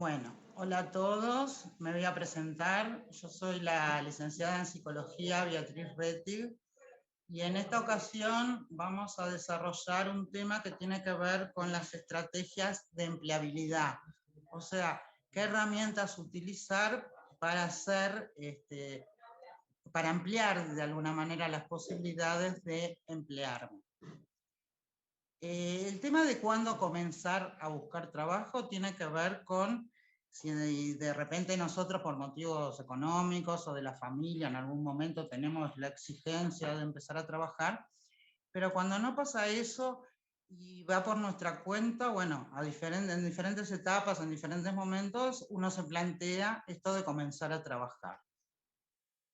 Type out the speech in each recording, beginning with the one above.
Bueno, hola a todos, me voy a presentar. Yo soy la licenciada en Psicología Beatriz Rettig y en esta ocasión vamos a desarrollar un tema que tiene que ver con las estrategias de empleabilidad. O sea, qué herramientas utilizar para hacer, para ampliar de alguna manera las posibilidades de emplearme. El tema de cuándo comenzar a buscar trabajo tiene que ver con si de repente nosotros por motivos económicos o de la familia en algún momento tenemos la exigencia de empezar a trabajar, pero cuando no pasa eso y va por nuestra cuenta, bueno, en diferentes etapas, en diferentes momentos, uno se plantea esto de comenzar a trabajar.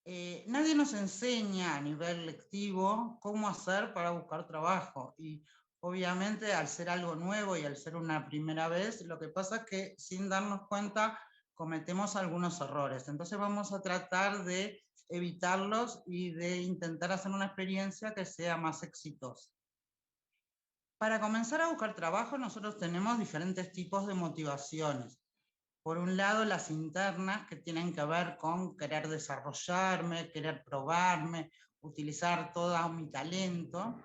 Nadie nos enseña a nivel lectivo cómo hacer para buscar trabajo y obviamente al ser algo nuevo y al ser una primera vez, lo que pasa es que sin darnos cuenta cometemos algunos errores. Entonces vamos a tratar de evitarlos y de intentar hacer una experiencia que sea más exitosa. Para comenzar a buscar trabajo nosotros tenemos diferentes tipos de motivaciones. Por un lado, las internas, que tienen que ver con querer desarrollarme, querer probarme, utilizar todo mi talento.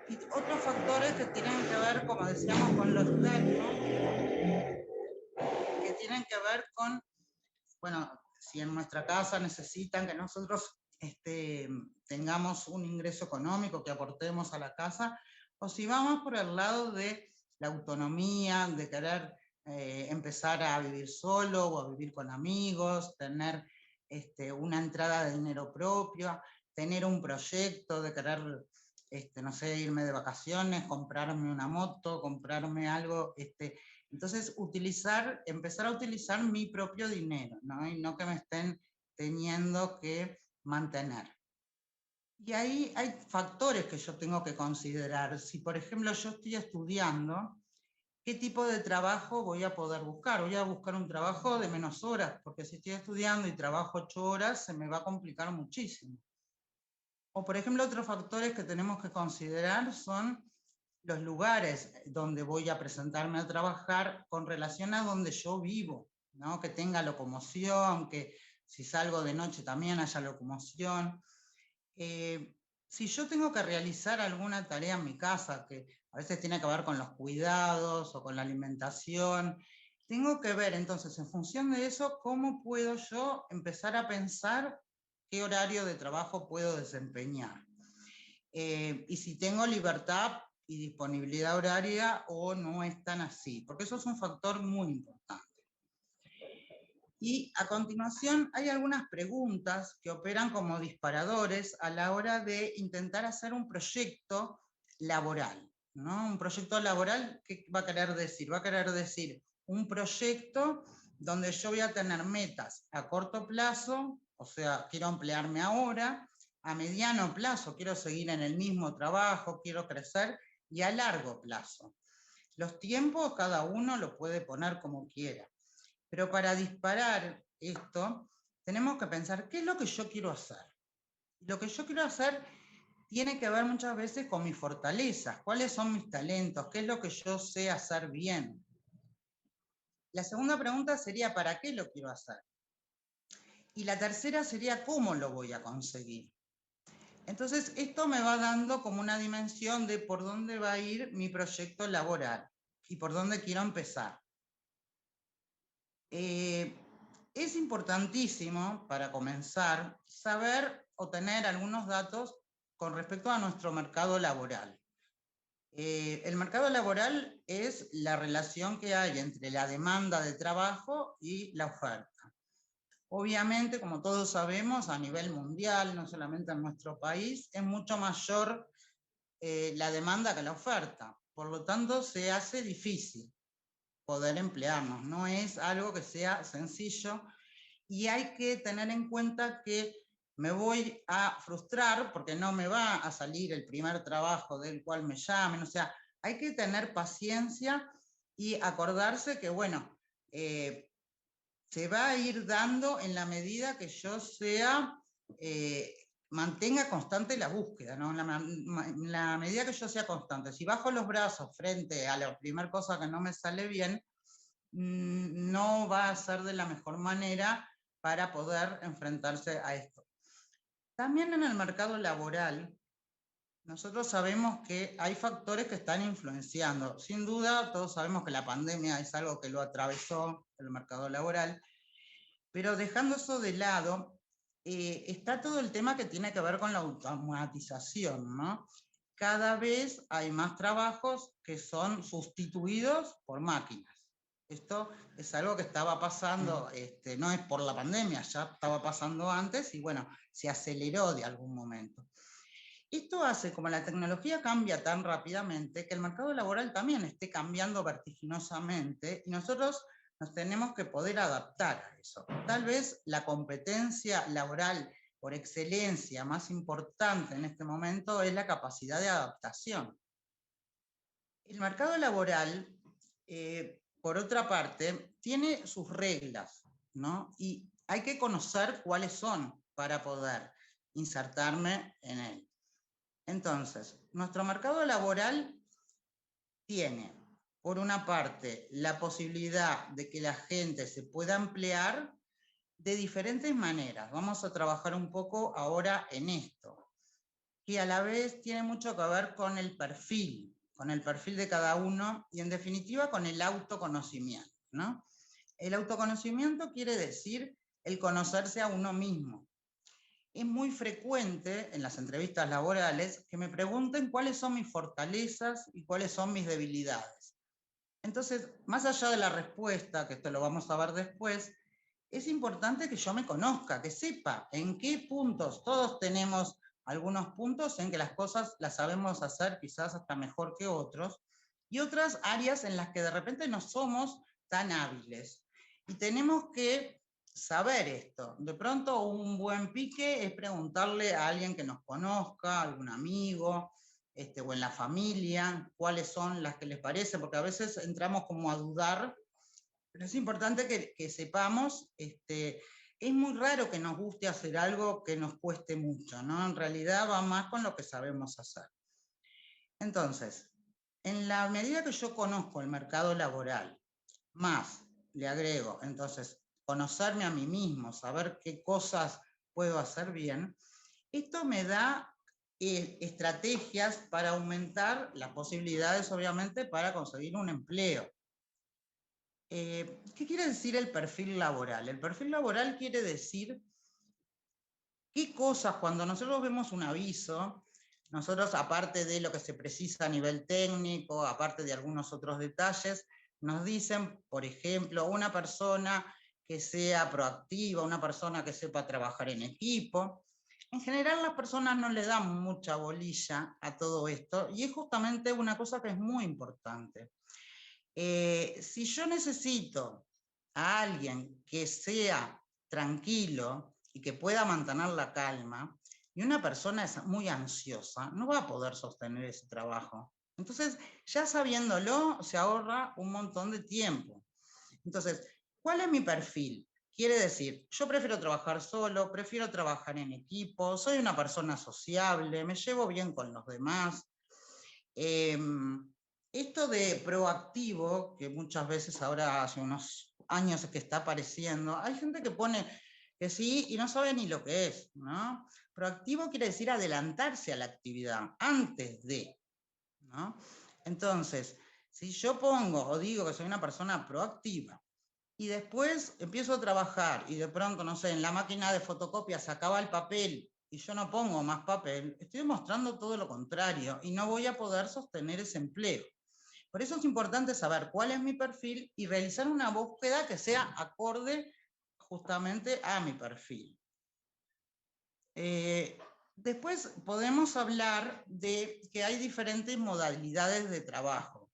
Y otros factores que tienen que ver, como decíamos, con lo externo, que tienen que ver con, bueno, si en nuestra casa necesitan que nosotros tengamos un ingreso económico, que aportemos a la casa, o si vamos por el lado de la autonomía, de querer empezar a vivir solo o a vivir con amigos, tener una entrada de dinero propio, tener un proyecto de querer, no sé, irme de vacaciones, comprarme una moto, comprarme algo, entonces empezar a utilizar mi propio dinero, ¿no? Y no que me estén teniendo que mantener. Y ahí hay factores que yo tengo que considerar. Si, por ejemplo, yo estoy estudiando, ¿qué tipo de trabajo voy a poder buscar? Voy a buscar un trabajo de menos horas, porque si estoy estudiando y trabajo 8 horas, se me va a complicar muchísimo. O, por ejemplo, otros factores que tenemos que considerar son los lugares donde voy a presentarme a trabajar con relación a donde yo vivo, ¿no? Que tenga locomoción, que si salgo de noche también haya locomoción. Si yo tengo que realizar alguna tarea en mi casa, que a veces tiene que ver con los cuidados o con la alimentación, tengo que ver entonces en función de eso cómo puedo yo empezar a pensar qué horario de trabajo puedo desempeñar. Y si tengo libertad y disponibilidad horaria o no es tan así, porque eso es un factor muy importante. Y a continuación hay algunas preguntas que operan como disparadores a la hora de intentar hacer un proyecto laboral, ¿no? Un proyecto laboral, ¿qué va a querer decir? Va a querer decir un proyecto donde yo voy a tener metas a corto plazo, o sea, quiero emplearme ahora, a mediano plazo quiero seguir en el mismo trabajo, quiero crecer, y a largo plazo. Los tiempos cada uno lo puede poner como quiera. Pero para disparar esto, tenemos que pensar qué es lo que yo quiero hacer. Lo que yo quiero hacer tiene que ver muchas veces con mis fortalezas, cuáles son mis talentos, qué es lo que yo sé hacer bien. La segunda pregunta sería, ¿para qué lo quiero hacer? Y la tercera sería, ¿cómo lo voy a conseguir? Entonces, esto me va dando como una dimensión de por dónde va a ir mi proyecto laboral y por dónde quiero empezar. Es importantísimo, para comenzar, saber o tener algunos datos con respecto a nuestro mercado laboral. El mercado laboral es la relación que hay entre la demanda de trabajo y la oferta. Obviamente, como todos sabemos, a nivel mundial, no solamente en nuestro país, es mucho mayor la demanda que la oferta. Por lo tanto, se hace difícil poder emplearnos. No es algo que sea sencillo y hay que tener en cuenta que me voy a frustrar porque no me va a salir el primer trabajo del cual me llamen. O sea, hay que tener paciencia y acordarse que, bueno, se va a ir dando en la medida que yo mantenga constante la búsqueda, ¿no? En la medida que yo sea constante. Si bajo los brazos frente a la primera cosa que no me sale bien, no va a ser de la mejor manera para poder enfrentarse a esto. También en el mercado laboral, nosotros sabemos que hay factores que están influenciando. Sin duda, todos sabemos que la pandemia es algo que lo atravesó el mercado laboral, pero dejando eso de lado, está todo el tema que tiene que ver con la automatización, ¿no? Cada vez hay más trabajos que son sustituidos por máquinas. Esto es algo que estaba pasando, no es por la pandemia, ya estaba pasando antes y bueno, se aceleró de algún momento. Esto hace, como la tecnología cambia tan rápidamente, que el mercado laboral también esté cambiando vertiginosamente y nosotros nos tenemos que poder adaptar a eso. Tal vez la competencia laboral por excelencia más importante en este momento es la capacidad de adaptación. El mercado laboral, por otra parte, tiene sus reglas, ¿no? Y hay que conocer cuáles son para poder insertarme en él. Entonces, nuestro mercado laboral tiene, por una parte, la posibilidad de que la gente se pueda emplear de diferentes maneras. Vamos a trabajar un poco ahora en esto, que a la vez tiene mucho que ver con el perfil de cada uno y en definitiva con el autoconocimiento, ¿no? El autoconocimiento quiere decir el conocerse a uno mismo. Es muy frecuente en las entrevistas laborales que me pregunten cuáles son mis fortalezas y cuáles son mis debilidades. Entonces, más allá de la respuesta, que esto lo vamos a ver después, es importante que yo me conozca, que sepa en qué puntos. Todos tenemos algunos puntos en que las cosas las sabemos hacer quizás hasta mejor que otros, y otras áreas en las que de repente no somos tan hábiles. Y tenemos que saber esto. De pronto un buen pique es preguntarle a alguien que nos conozca, algún amigo, o en la familia, cuáles son las que les parece, porque a veces entramos como a dudar, pero es importante que sepamos, es muy raro que nos guste hacer algo que nos cueste mucho, ¿no? En realidad va más con lo que sabemos hacer. Entonces, en la medida que yo conozco el mercado laboral, más le agrego, entonces, conocerme a mí mismo, saber qué cosas puedo hacer bien, esto me da estrategias para aumentar las posibilidades, obviamente, para conseguir un empleo. ¿Qué quiere decir el perfil laboral? El perfil laboral quiere decir qué cosas, cuando nosotros vemos un aviso, nosotros, aparte de lo que se precisa a nivel técnico, aparte de algunos otros detalles, nos dicen, por ejemplo, una persona que sea proactiva, una persona que sepa trabajar en equipo. En general, las personas no le dan mucha bolilla a todo esto, y es justamente una cosa que es muy importante. Si yo necesito a alguien que sea tranquilo y que pueda mantener la calma, y una persona es muy ansiosa, no va a poder sostener ese trabajo. Entonces, ya sabiéndolo, se ahorra un montón de tiempo. Entonces, ¿cuál es mi perfil? Quiere decir, yo prefiero trabajar solo, prefiero trabajar en equipo, soy una persona sociable, me llevo bien con los demás. Esto de proactivo, que muchas veces ahora hace unos años que está apareciendo, hay gente que pone que sí y no sabe ni lo que es, ¿no? Proactivo quiere decir adelantarse a la actividad, antes de, ¿no? Entonces, si yo pongo o digo que soy una persona proactiva y después empiezo a trabajar y de pronto, no sé, en la máquina de fotocopia se acaba el papel y yo no pongo más papel, estoy demostrando todo lo contrario y no voy a poder sostener ese empleo. Por eso es importante saber cuál es mi perfil y realizar una búsqueda que sea acorde justamente a mi perfil. Después podemos hablar de que hay diferentes modalidades de trabajo.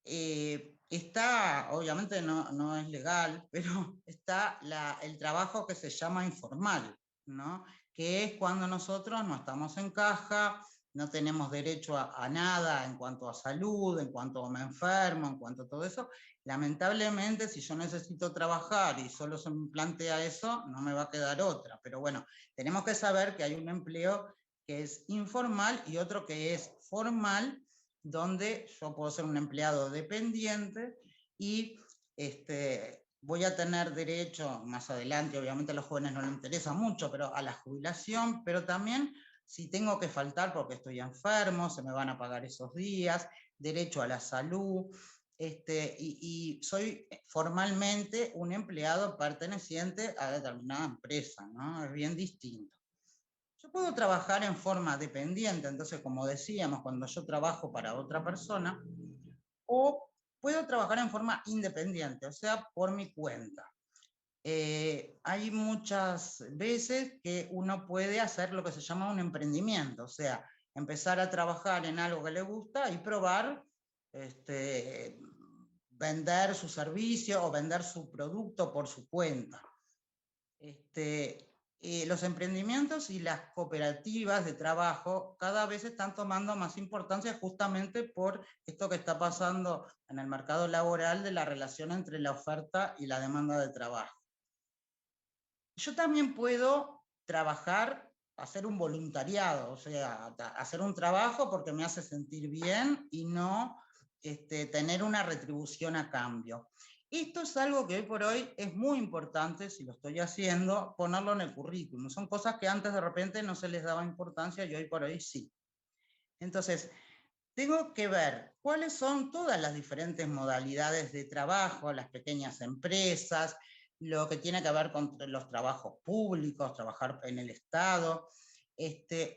Está, obviamente no es legal, pero está el trabajo que se llama informal, ¿no? Que es cuando nosotros no estamos en caja, no tenemos derecho a nada en cuanto a salud, en cuanto a me enfermo, en cuanto a todo eso. Lamentablemente, si yo necesito trabajar y solo se me plantea eso, no me va a quedar otra. Pero bueno, tenemos que saber que hay un empleo que es informal y otro que es formal, donde yo puedo ser un empleado dependiente y voy a tener derecho más adelante, obviamente a los jóvenes no les interesa mucho, pero a la jubilación, pero también si tengo que faltar porque estoy enfermo, se me van a pagar esos días, derecho a la salud, y soy formalmente un empleado perteneciente a determinada empresa, ¿no? Es bien distinto. Yo puedo trabajar en forma dependiente, entonces, como decíamos, cuando yo trabajo para otra persona, o puedo trabajar en forma independiente, o sea, por mi cuenta. Hay muchas veces que uno puede hacer lo que se llama un emprendimiento, o sea, empezar a trabajar en algo que le gusta y probar, vender su servicio o vender su producto por su cuenta. Los emprendimientos y las cooperativas de trabajo cada vez están tomando más importancia justamente por esto que está pasando en el mercado laboral de la relación entre la oferta y la demanda de trabajo. Yo también puedo trabajar, hacer un voluntariado, o sea, hacer un trabajo porque me hace sentir bien y no tener una retribución a cambio. Esto es algo que hoy por hoy es muy importante, si lo estoy haciendo, ponerlo en el currículum. Son cosas que antes de repente no se les daba importancia y hoy por hoy sí. Entonces, tengo que ver cuáles son todas las diferentes modalidades de trabajo, las pequeñas empresas, lo que tiene que ver con los trabajos públicos, trabajar en el Estado,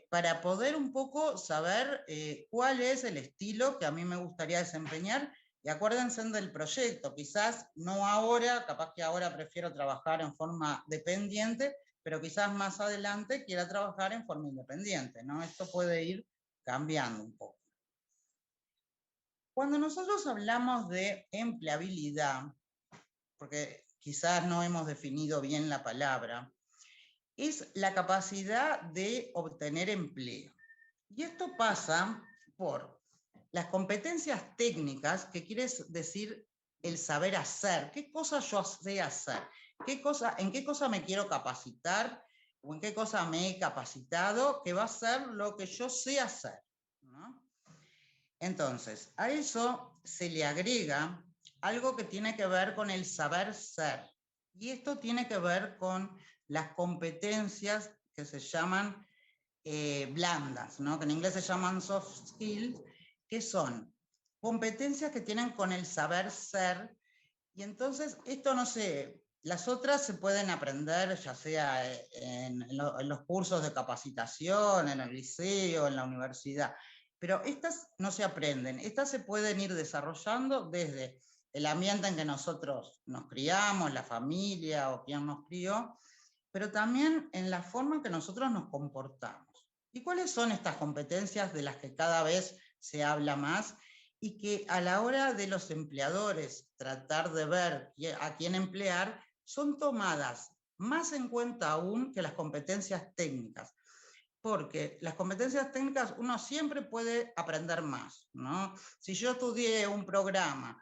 para poder un poco saber cuál es el estilo que a mí me gustaría desempeñar. Y acuérdense del proyecto, quizás no ahora, capaz que ahora prefiero trabajar en forma dependiente, pero quizás más adelante quiera trabajar en forma independiente, ¿no? Esto puede ir cambiando un poco. Cuando nosotros hablamos de empleabilidad, porque quizás no hemos definido bien la palabra, es la capacidad de obtener empleo. Y esto pasa por las competencias técnicas, que quiere decir el saber hacer, qué cosa yo sé hacer, en qué cosa me quiero capacitar o en qué cosa me he capacitado, que va a ser lo que yo sé hacer, ¿no? Entonces, a eso se le agrega algo que tiene que ver con el saber ser. Y esto tiene que ver con las competencias que se llaman blandas, ¿no? Que en inglés se llaman soft skills, que son competencias que tienen con el saber ser. Y entonces, esto no sé, las otras se pueden aprender ya sea en los cursos de capacitación, en el liceo, en la universidad, pero estas no se aprenden, estas se pueden ir desarrollando desde el ambiente en que nosotros nos criamos, la familia o quien nos crió, pero también en la forma en que nosotros nos comportamos. ¿Y cuáles son estas competencias de las que cada vez se habla más y que a la hora de los empleadores tratar de ver a quién emplear son tomadas más en cuenta aún que las competencias técnicas? Porque las competencias técnicas uno siempre puede aprender más, ¿no? Si yo estudié un programa,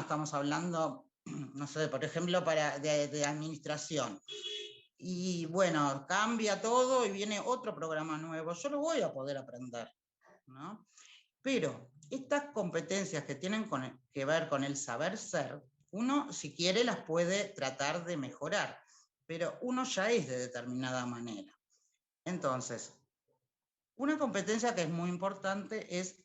estamos hablando, no sé, por ejemplo, de administración, y bueno, cambia todo y viene otro programa nuevo, yo lo voy a poder aprender, ¿no? Pero estas competencias que tienen que ver con el saber ser, uno, si quiere, las puede tratar de mejorar, pero uno ya es de determinada manera. Entonces, una competencia que es muy importante es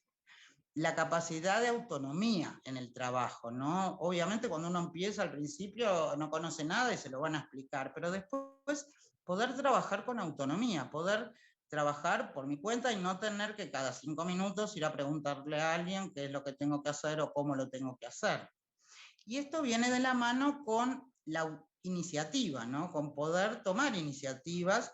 la capacidad de autonomía en el trabajo, ¿no? Obviamente cuando uno empieza al principio no conoce nada y se lo van a explicar, pero después poder trabajar con autonomía, poder trabajar por mi cuenta y no tener que cada 5 minutos ir a preguntarle a alguien qué es lo que tengo que hacer o cómo lo tengo que hacer. Y esto viene de la mano con la iniciativa, ¿no? Con poder tomar iniciativas,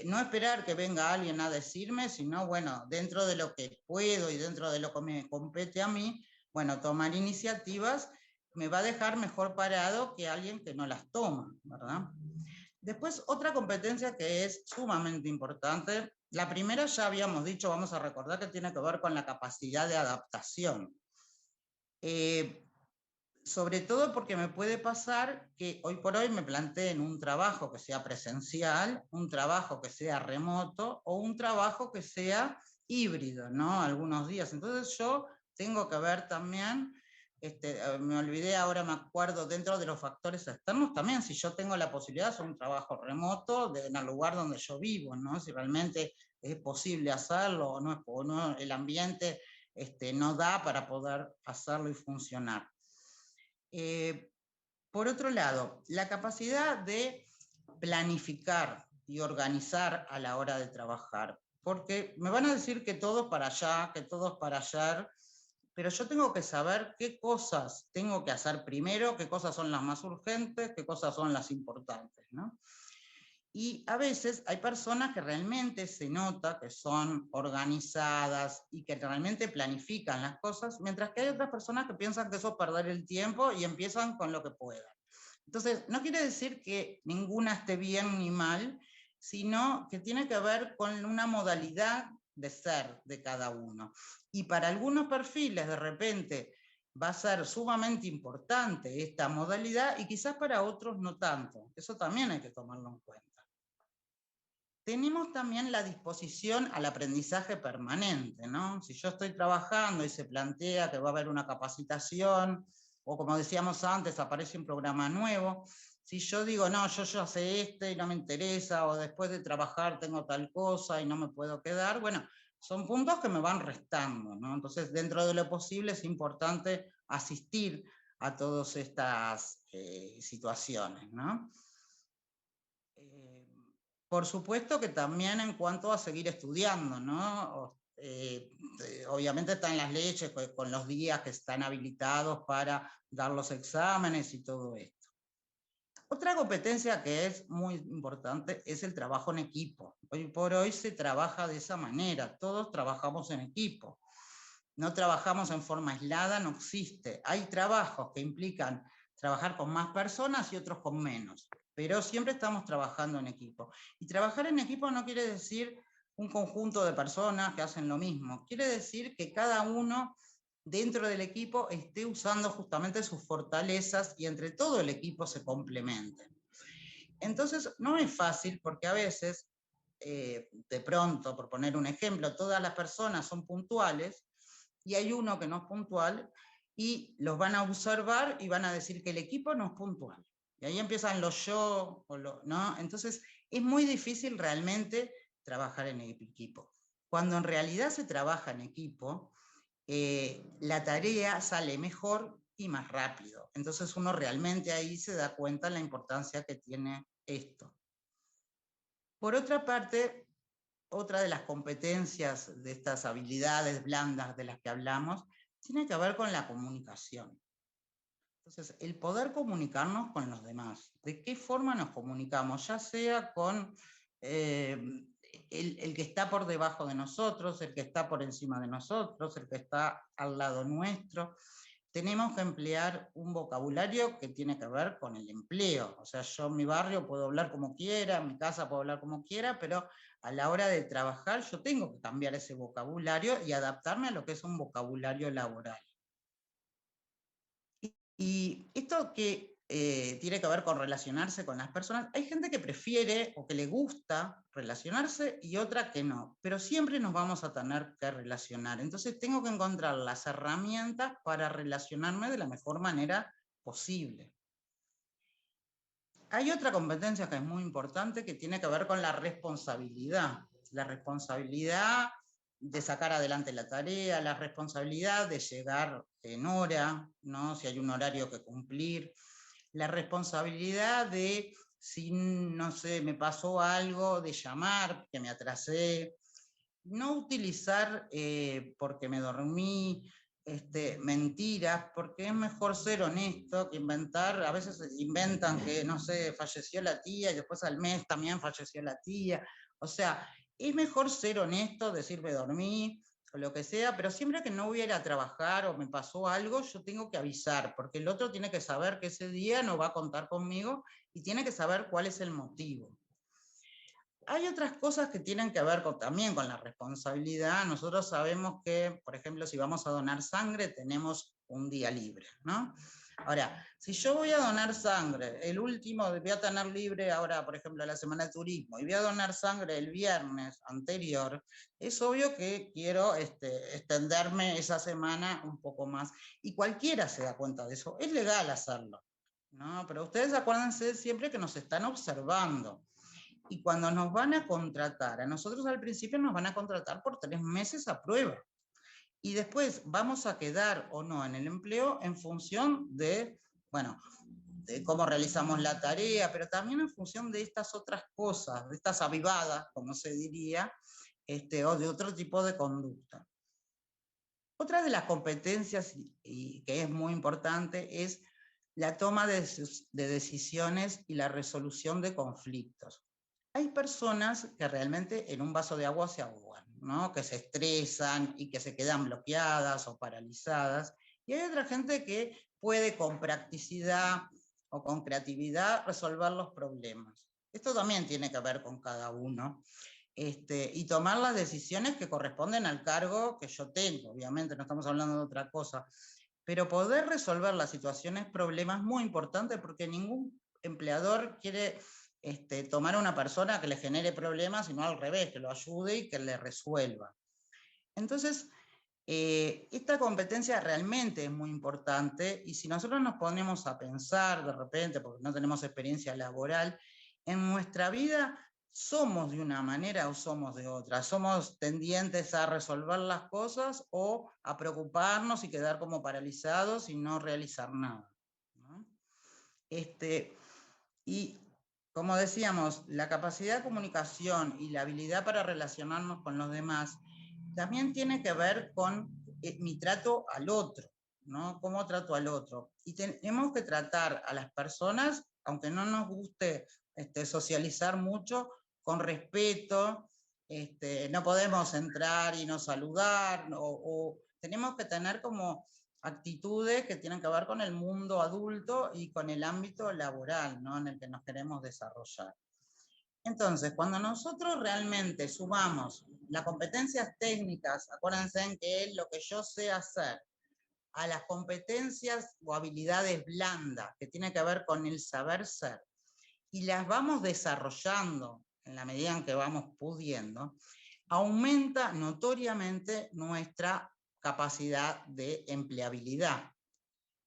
no esperar que venga alguien a decirme, sino, bueno, dentro de lo que puedo y dentro de lo que me compete a mí, bueno, tomar iniciativas me va a dejar mejor parado que alguien que no las toma, ¿verdad? Después, otra competencia que es sumamente importante, la primera ya habíamos dicho, vamos a recordar que tiene que ver con la capacidad de adaptación. Sobre todo porque me puede pasar que hoy por hoy me planteen un trabajo que sea presencial, un trabajo que sea remoto o un trabajo que sea híbrido, ¿no? Algunos días. Entonces yo tengo que ver también me olvidé, ahora me acuerdo, dentro de los factores externos también, si yo tengo la posibilidad de hacer un trabajo remoto en el lugar donde yo vivo, ¿no? Si realmente es posible hacerlo o no el ambiente no da para poder hacerlo y funcionar. Por otro lado, la capacidad de planificar y organizar a la hora de trabajar, porque me van a decir que todo para allá, que todo es para ayer, pero yo tengo que saber qué cosas tengo que hacer primero, qué cosas son las más urgentes, qué cosas son las importantes, ¿no? Y a veces hay personas que realmente se nota que son organizadas y que realmente planifican las cosas, mientras que hay otras personas que piensan que eso es perder el tiempo y empiezan con lo que puedan. Entonces, no quiere decir que ninguna esté bien ni mal, sino que tiene que ver con una modalidad de ser de cada uno. Y para algunos perfiles, de repente, va a ser sumamente importante esta modalidad y quizás para otros no tanto. Eso también hay que tomarlo en cuenta. Tenemos también la disposición al aprendizaje permanente, ¿no? Si yo estoy trabajando y se plantea que va a haber una capacitación, o como decíamos antes, aparece un programa nuevo, si yo digo, no, yo ya sé y no me interesa, o después de trabajar tengo tal cosa y no me puedo quedar, bueno, son puntos que me van restando, ¿no? Entonces, dentro de lo posible es importante asistir a todas estas situaciones, ¿no? Por supuesto que también en cuanto a seguir estudiando, ¿no? Obviamente están las leyes con los días que están habilitados para dar los exámenes y todo esto. Otra competencia que es muy importante es el trabajo en equipo. Hoy por hoy se trabaja de esa manera, todos trabajamos en equipo. No trabajamos en forma aislada, no existe. Hay trabajos que implican trabajar con más personas y otros con menos, pero siempre estamos trabajando en equipo. Y trabajar en equipo no quiere decir un conjunto de personas que hacen lo mismo, quiere decir que cada uno dentro del equipo esté usando justamente sus fortalezas y entre todo el equipo se complementen. Entonces, no es fácil porque a veces, de pronto, por poner un ejemplo, todas las personas son puntuales y hay uno que no es puntual y los van a observar y van a decir que el equipo no es puntual. Y ahí empiezan los yo, ¿no? Entonces, es muy difícil realmente trabajar en equipo. Cuando en realidad se trabaja en equipo, la tarea sale mejor y más rápido. Entonces uno realmente ahí se da cuenta de la importancia que tiene esto. Por otra parte, otra de las competencias de estas habilidades blandas de las que hablamos tiene que ver con la comunicación. Entonces, el poder comunicarnos con los demás. ¿De qué forma nos comunicamos? Ya sea con el que está por debajo de nosotros, el que está por encima de nosotros, el que está al lado nuestro. Tenemos que emplear un vocabulario que tiene que ver con el empleo. O sea, yo en mi barrio puedo hablar como quiera, en mi casa puedo hablar como quiera, pero a la hora de trabajar yo tengo que cambiar ese vocabulario y adaptarme a lo que es un vocabulario laboral. Y esto que tiene que ver con relacionarse con las personas, hay gente que prefiere o que le gusta relacionarse y otra que no, pero siempre nos vamos a tener que relacionar. Entonces tengo que encontrar las herramientas para relacionarme de la mejor manera posible. Hay otra competencia que es muy importante que tiene que ver con la responsabilidad. La responsabilidad de sacar adelante la tarea, la responsabilidad de llegar en hora, ¿no? Si hay un horario que cumplir, la responsabilidad de, si no sé, me pasó algo, de llamar, que me atrasé, no utilizar porque me dormí, mentiras, porque es mejor ser honesto que inventar. A veces inventan que, no sé, falleció la tía y después al mes también falleció la tía. O sea, es mejor ser honesto, decir me dormí o lo que sea, pero siempre que no voy a ir a trabajar o me pasó algo, yo tengo que avisar, porque el otro tiene que saber que ese día no va a contar conmigo y tiene que saber cuál es el motivo. Hay otras cosas que tienen que ver también con la responsabilidad. Nosotros sabemos que, por ejemplo, si vamos a donar sangre, tenemos un día libre, ¿no? Ahora, si yo voy a donar sangre, el último, voy a tener libre ahora, por ejemplo, la semana de turismo, y voy a donar sangre el viernes anterior, es obvio que quiero extenderme esa semana un poco más. Y cualquiera se da cuenta de eso. Es legal hacerlo, ¿no? Pero ustedes acuérdense siempre que nos están observando. Y cuando nos van a contratar, a nosotros al principio nos van a contratar por 3 meses a prueba. Y después vamos a quedar o no en el empleo en función de, bueno, de cómo realizamos la tarea, pero también en función de estas otras cosas, de estas avivadas, como se diría, o de otro tipo de conducta. Otra de las competencias, y que es muy importante, es la toma de decisiones y la resolución de conflictos. Hay personas que realmente en un vaso de agua se ahogan, ¿no? Que se estresan y que se quedan bloqueadas o paralizadas. Y hay otra gente que puede con practicidad o con creatividad resolver los problemas. Esto también tiene que ver con cada uno. Y tomar las decisiones que corresponden al cargo que yo tengo. Obviamente no estamos hablando de otra cosa, pero poder resolver las situaciones, problemas, muy importante, porque ningún empleador quiere tomar a una persona que le genere problemas, sino al revés, que lo ayude y que le resuelva. Entonces, esta competencia realmente es muy importante, y si nosotros nos ponemos a pensar de repente, porque no tenemos experiencia laboral, en nuestra vida somos de una manera o somos de otra, somos tendientes a resolver las cosas o a preocuparnos y quedar como paralizados y no realizar nada, ¿no? Y como decíamos, la capacidad de comunicación y la habilidad para relacionarnos con los demás también tiene que ver con mi trato al otro, ¿no? Cómo trato al otro. Y tenemos que tratar a las personas, aunque no nos guste socializar mucho, con respeto. No podemos entrar y no saludar, o tenemos que tener como actitudes que tienen que ver con el mundo adulto y con el ámbito laboral, ¿no? En el que nos queremos desarrollar. Entonces, cuando nosotros realmente sumamos las competencias técnicas, acuérdense en que es lo que yo sé hacer, a las competencias o habilidades blandas, que tiene que ver con el saber ser, y las vamos desarrollando en la medida en que vamos pudiendo, aumenta notoriamente nuestra capacidad de empleabilidad.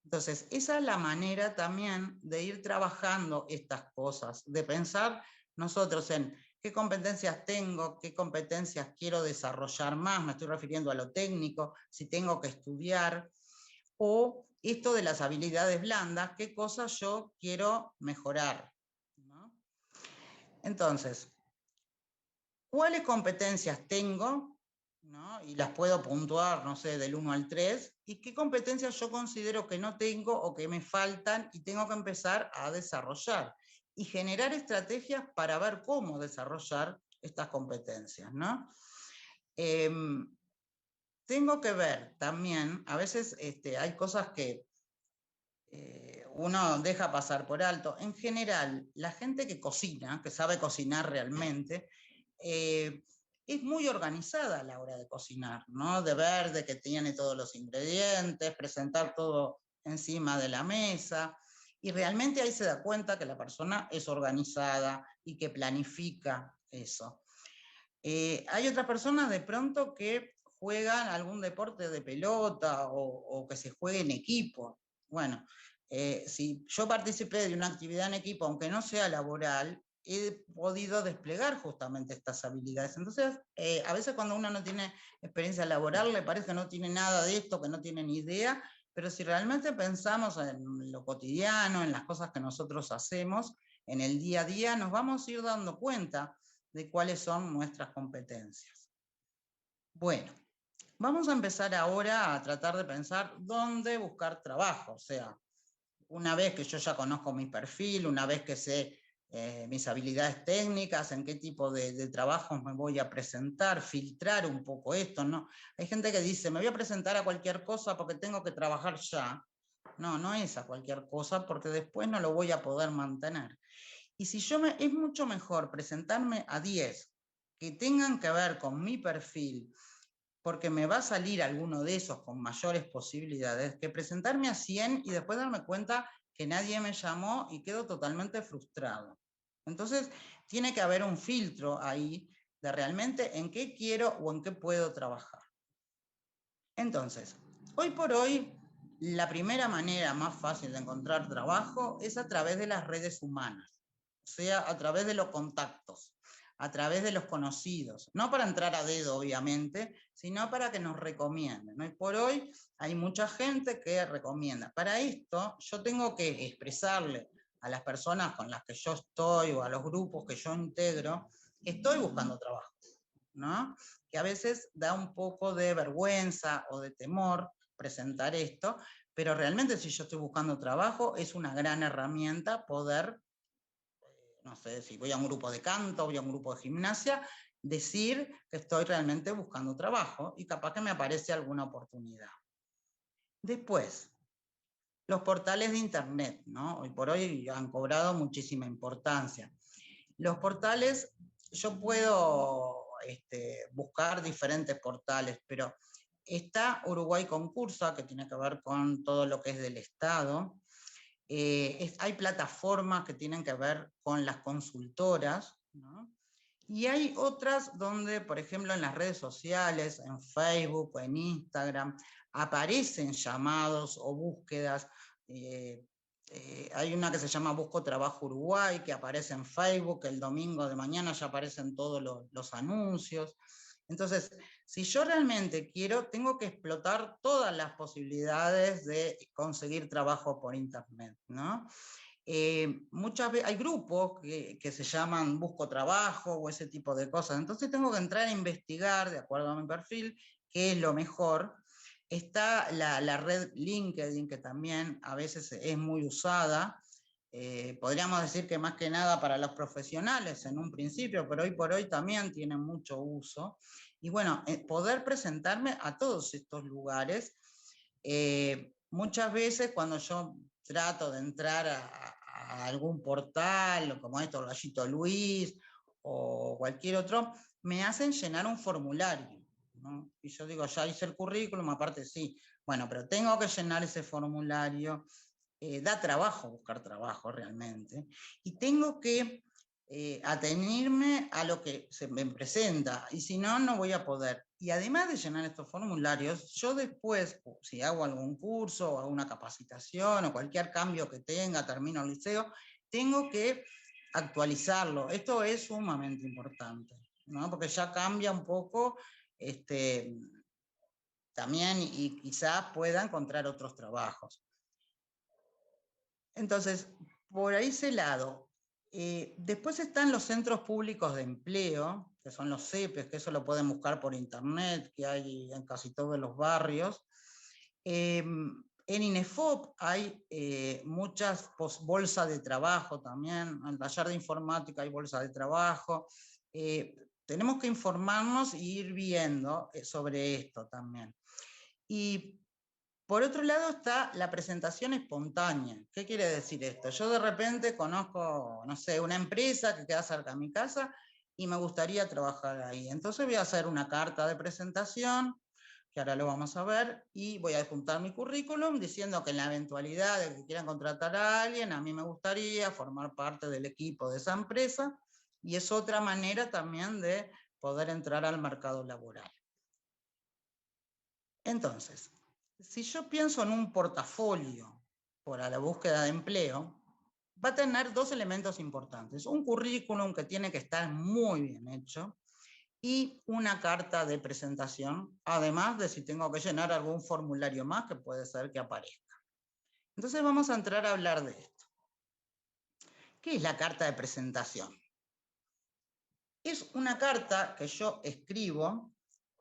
Entonces, esa es la manera también de ir trabajando estas cosas, de pensar nosotros en qué competencias tengo, qué competencias quiero desarrollar más, me estoy refiriendo a lo técnico, si tengo que estudiar, o esto de las habilidades blandas, qué cosas yo quiero mejorar, ¿no? Entonces, ¿cuáles competencias tengo? ¿No? Y las puedo puntuar, no sé, del 1 al 3, y qué competencias yo considero que no tengo o que me faltan y tengo que empezar a desarrollar y generar estrategias para ver cómo desarrollar estas competencias, ¿no? Tengo que ver también, a veces hay cosas que uno deja pasar por alto. En general, la gente que cocina, que sabe cocinar realmente, es muy organizada a la hora de cocinar, ¿no? De ver de que tiene todos los ingredientes, presentar todo encima de la mesa, y realmente ahí se da cuenta que la persona es organizada y que planifica eso. Hay otras personas de pronto que juegan algún deporte de pelota o que se juegue en equipo. Bueno, si yo participé de una actividad en equipo, aunque no sea laboral, he podido desplegar justamente estas habilidades. Entonces, a veces cuando uno no tiene experiencia laboral, le parece que no tiene nada de esto, que no tiene ni idea, pero si realmente pensamos en lo cotidiano, en las cosas que nosotros hacemos, en el día a día, nos vamos a ir dando cuenta de cuáles son nuestras competencias. Bueno, vamos a empezar ahora a tratar de pensar dónde buscar trabajo. O sea, una vez que yo ya conozco mi perfil, una vez que sé mis habilidades técnicas, en qué tipo de trabajos me voy a presentar, filtrar un poco esto, ¿no? Hay gente que dice, me voy a presentar a cualquier cosa porque tengo que trabajar ya. No, no es a cualquier cosa porque después no lo voy a poder mantener. Y si es mucho mejor presentarme a 10 que tengan que ver con mi perfil, porque me va a salir alguno de esos con mayores posibilidades, que presentarme a 100 y después darme cuenta que nadie me llamó y quedo totalmente frustrado. Entonces, tiene que haber un filtro ahí de realmente en qué quiero o en qué puedo trabajar. Entonces, hoy por hoy, la primera manera más fácil de encontrar trabajo es a través de las redes humanas, o sea, a través de los contactos, a través de los conocidos, no para entrar a dedo, obviamente, sino para que nos recomienden. Hoy por hoy hay mucha gente que recomienda. Para esto, yo tengo que expresarle a las personas con las que yo estoy o a los grupos que yo integro, que estoy buscando trabajo, ¿no? Que a veces da un poco de vergüenza o de temor presentar esto, pero realmente si yo estoy buscando trabajo, es una gran herramienta poder, no sé, si voy a un grupo de canto, voy a un grupo de gimnasia, decir que estoy realmente buscando trabajo y capaz que me aparece alguna oportunidad. Después, los portales de internet, ¿no? Hoy por hoy han cobrado muchísima importancia. Los portales, yo puedo buscar diferentes portales, pero está Uruguay Concursa, que tiene que ver con todo lo que es del Estado. Hay plataformas que tienen que ver con las consultoras, ¿no? Y hay otras donde, por ejemplo, en las redes sociales, en Facebook o en Instagram, aparecen llamados o búsquedas. Hay una que se llama Busco Trabajo Uruguay, que aparece en Facebook, el domingo de mañana ya aparecen todos los anuncios. Entonces, si yo realmente quiero, tengo que explotar todas las posibilidades de conseguir trabajo por Internet, ¿no? Muchas veces hay grupos que se llaman Busco Trabajo o ese tipo de cosas. Entonces tengo que entrar a investigar, de acuerdo a mi perfil, qué es lo mejor. Está la red LinkedIn, que también a veces es muy usada. Podríamos decir que más que nada para los profesionales en un principio, pero hoy por hoy también tiene mucho uso. Y bueno, poder presentarme a todos estos lugares. Muchas veces cuando yo trato de entrar a algún portal, como esto, Gallito Luis, o cualquier otro, me hacen llenar un formulario, ¿no? Y yo digo, ya hice el currículum, aparte sí, bueno, pero tengo que llenar ese formulario, da trabajo buscar trabajo realmente, y tengo que atenerme a lo que se me presenta, y si no, no voy a poder. Y además de llenar estos formularios, yo después, si hago algún curso o alguna capacitación o cualquier cambio que tenga, termino el liceo, tengo que actualizarlo. Esto es sumamente importante, ¿no? Porque ya cambia un poco también y quizás pueda encontrar otros trabajos. Entonces, por ahí ese lado. Después están los centros públicos de empleo, que son los CEPES, que eso lo pueden buscar por internet, que hay en casi todos los barrios. En INEFOP hay muchas bolsas de trabajo también, en el taller de informática hay bolsas de trabajo. Tenemos que informarnos e ir viendo sobre esto también. Y por otro lado está la presentación espontánea. ¿Qué quiere decir esto? Yo de repente conozco, no sé, una empresa que queda cerca de mi casa y me gustaría trabajar ahí. Entonces voy a hacer una carta de presentación, que ahora lo vamos a ver, y voy a juntar mi currículum diciendo que en la eventualidad de que quieran contratar a alguien, a mí me gustaría formar parte del equipo de esa empresa, y es otra manera también de poder entrar al mercado laboral. Entonces, si yo pienso en un portafolio para la búsqueda de empleo, va a tener dos elementos importantes. Un currículum que tiene que estar muy bien hecho y una carta de presentación, además de si tengo que llenar algún formulario más que puede ser que aparezca. Entonces vamos a entrar a hablar de esto. ¿Qué es la carta de presentación? Es una carta que yo escribo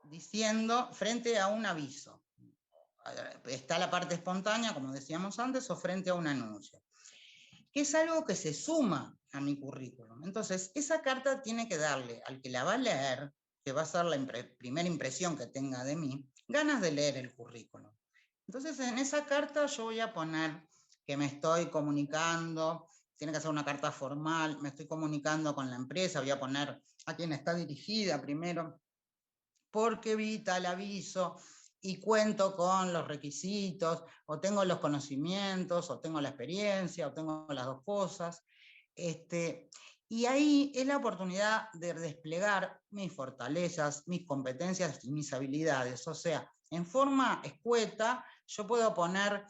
diciendo frente a un aviso. Está la parte espontánea, como decíamos antes, o frente a un anuncio, que es algo que se suma a mi currículum. Entonces, esa carta tiene que darle al que la va a leer, que va a ser la primera impresión que tenga de mí, ganas de leer el currículum. Entonces, en esa carta yo voy a poner que me estoy comunicando tiene que ser una carta formal, me estoy comunicando con la empresa, voy a poner a quién está dirigida primero, porque vi tal aviso y cuento con los requisitos, o tengo los conocimientos, o tengo la experiencia, o tengo las dos cosas. Y ahí es la oportunidad de desplegar mis fortalezas, mis competencias y mis habilidades. O sea, en forma escueta, yo puedo poner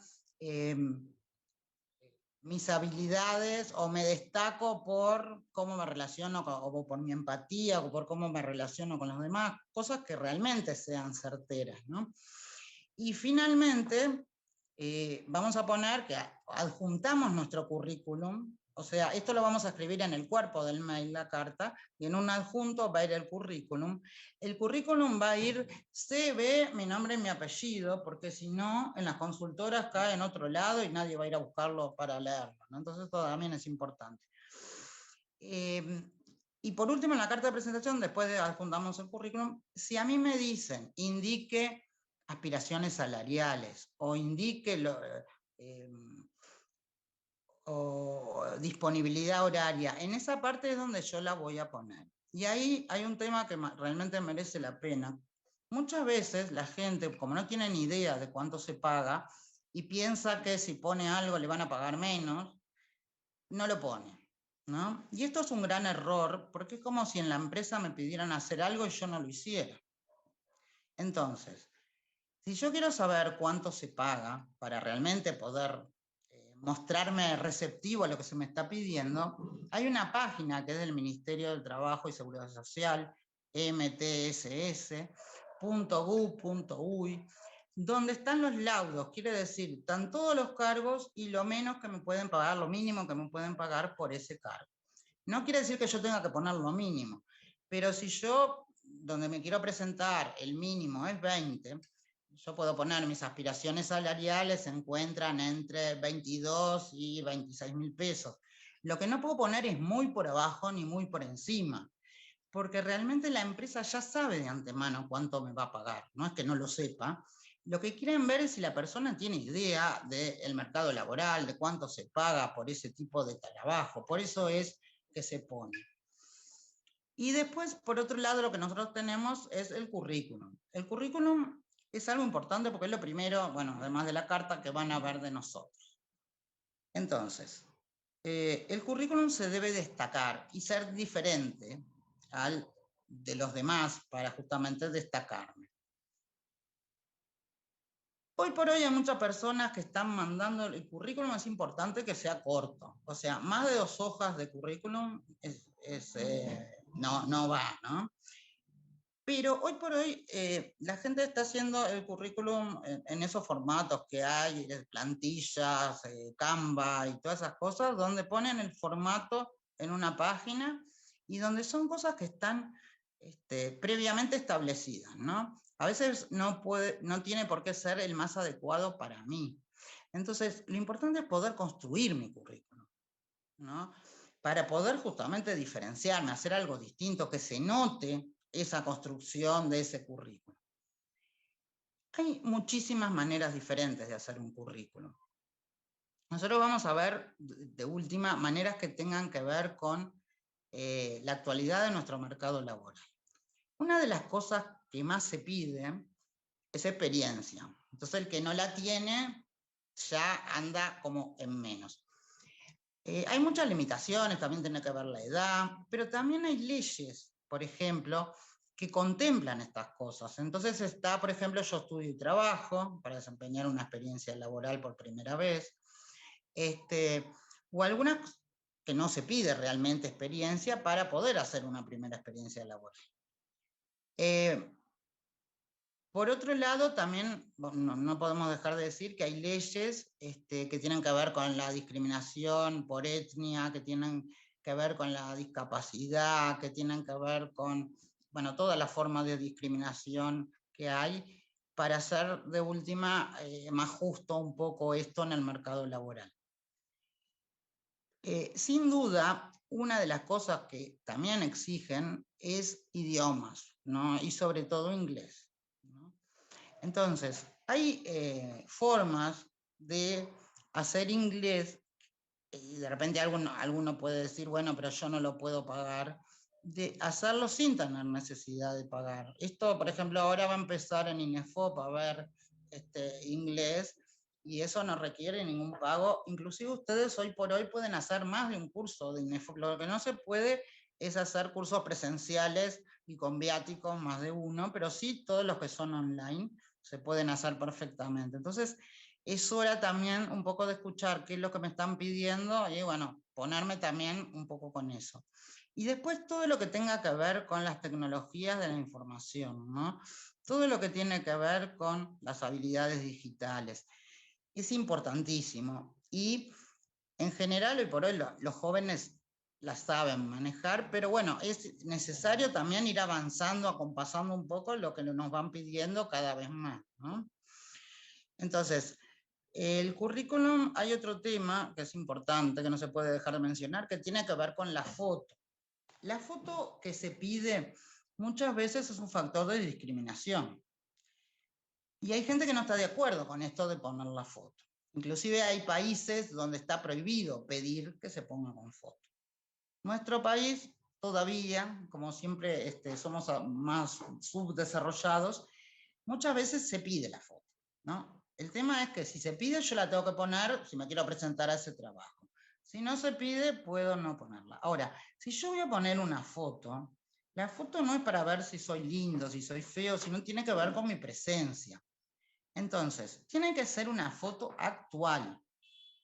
mis habilidades o me destaco por cómo me relaciono o por mi empatía o por cómo me relaciono con los demás, cosas que realmente sean certeras, ¿no? Y finalmente, vamos a poner que adjuntamos nuestro currículum, o sea, esto lo vamos a escribir en el cuerpo del mail, la carta, y en un adjunto va a ir el currículum. El currículum va a ir CV, mi nombre y mi apellido, porque si no, en las consultoras cae en otro lado y nadie va a ir a buscarlo para leerlo, ¿no? Entonces, esto también es importante. Y por último, en la carta de presentación, después de adjuntamos el currículum, si a mí me dicen, indique aspiraciones salariales o indique o disponibilidad horaria, en esa parte es donde yo la voy a poner. Y ahí hay un tema que realmente merece la pena. Muchas veces la gente, como no tiene ni idea de cuánto se paga y piensa que si pone algo le van a pagar menos, no lo pone, ¿no? Y esto es un gran error porque es como si en la empresa me pidieran hacer algo y yo no lo hiciera. Entonces, si yo quiero saber cuánto se paga para realmente poder mostrarme receptivo a lo que se me está pidiendo, hay una página que es del Ministerio del Trabajo y Seguridad Social, mtss.gov.uy, donde están los laudos, quiere decir, están todos los cargos y lo menos que me pueden pagar, lo mínimo que me pueden pagar por ese cargo. No quiere decir que yo tenga que poner lo mínimo, pero si yo, donde me quiero presentar, el mínimo es 20, yo puedo poner mis aspiraciones salariales, se encuentran entre 22 y 26.000 pesos. Lo que no puedo poner es muy por abajo ni muy por encima, porque realmente la empresa ya sabe de antemano cuánto me va a pagar, no es que no lo sepa. Lo que quieren ver es si la persona tiene idea del mercado laboral, de cuánto se paga por ese tipo de trabajo. Por eso es que se pone. Y después, por otro lado, lo que nosotros tenemos es el currículum. El currículum es algo importante porque es lo primero, bueno, además de la carta, que van a ver de nosotros. Entonces, el currículum se debe destacar y ser diferente al de los demás para justamente destacarme. Hoy por hoy hay muchas personas que están mandando el currículum, es importante que sea corto, o sea, más de 2 hojas de currículum no va, ¿no? Pero hoy por hoy la gente está haciendo el currículum en esos formatos que hay, plantillas, Canva y todas esas cosas, donde ponen el formato en una página y donde son cosas que están previamente establecidas, ¿no? A veces no tiene por qué ser el más adecuado para mí. Entonces, lo importante es poder construir mi currículum, ¿no? Para poder justamente diferenciarme, hacer algo distinto, que se note esa construcción de ese currículum. Hay muchísimas maneras diferentes de hacer un currículum. Nosotros vamos a ver, de última, maneras que tengan que ver con la actualidad de nuestro mercado laboral. Una de las cosas que más se pide es experiencia. Entonces, el que no la tiene ya anda como en menos. Hay muchas limitaciones, también tiene que ver la edad, pero también hay leyes, por ejemplo, que contemplan estas cosas. Entonces está, por ejemplo, yo estudio y trabajo para desempeñar una experiencia laboral por primera vez, o algunas que no se pide realmente experiencia para poder hacer una primera experiencia laboral. Por otro lado, también no podemos dejar de decir que hay leyes que tienen que ver con la discriminación por etnia, que tienen que ver con la discapacidad, que tienen que ver con, bueno, todas las formas de discriminación que hay para hacer de última más justo un poco esto en el mercado laboral. Sin duda, una de las cosas que también exigen es idiomas, ¿no? Y sobre todo inglés, ¿no? Entonces, hay formas de hacer inglés y de repente alguno puede decir, bueno, pero yo no lo puedo pagar, de hacerlo sin tener necesidad de pagar. Esto, por ejemplo, ahora va a empezar en INEFOP a ver inglés, y eso no requiere ningún pago. Inclusive ustedes hoy por hoy pueden hacer más de un curso de INEFOP. Lo que no se puede es hacer cursos presenciales y con viáticos más de uno, pero sí todos los que son online se pueden hacer perfectamente. Entonces, es hora también un poco de escuchar qué es lo que me están pidiendo y bueno, ponerme también un poco con eso. Y después todo lo que tenga que ver con las tecnologías de la información, ¿no? Todo lo que tiene que ver con las habilidades digitales. Es importantísimo. Y en general, hoy por hoy, los jóvenes las saben manejar, pero bueno, es necesario también ir avanzando, acompasando un poco lo que nos van pidiendo cada vez más, ¿no? Entonces, el currículum, hay otro tema que es importante, que no se puede dejar de mencionar, que tiene que ver con la foto. La foto que se pide muchas veces es un factor de discriminación. Y hay gente que no está de acuerdo con esto de poner la foto. Inclusive hay países donde está prohibido pedir que se ponga con foto. Nuestro país todavía, como siempre somos más subdesarrollados, muchas veces se pide la foto, ¿no? El tema es que si se pide, yo la tengo que poner si me quiero presentar a ese trabajo. Si no se pide, puedo no ponerla. Ahora, si yo voy a poner una foto, la foto no es para ver si soy lindo, si soy feo, sino tiene que ver con mi presencia. Entonces, tiene que ser una foto actual,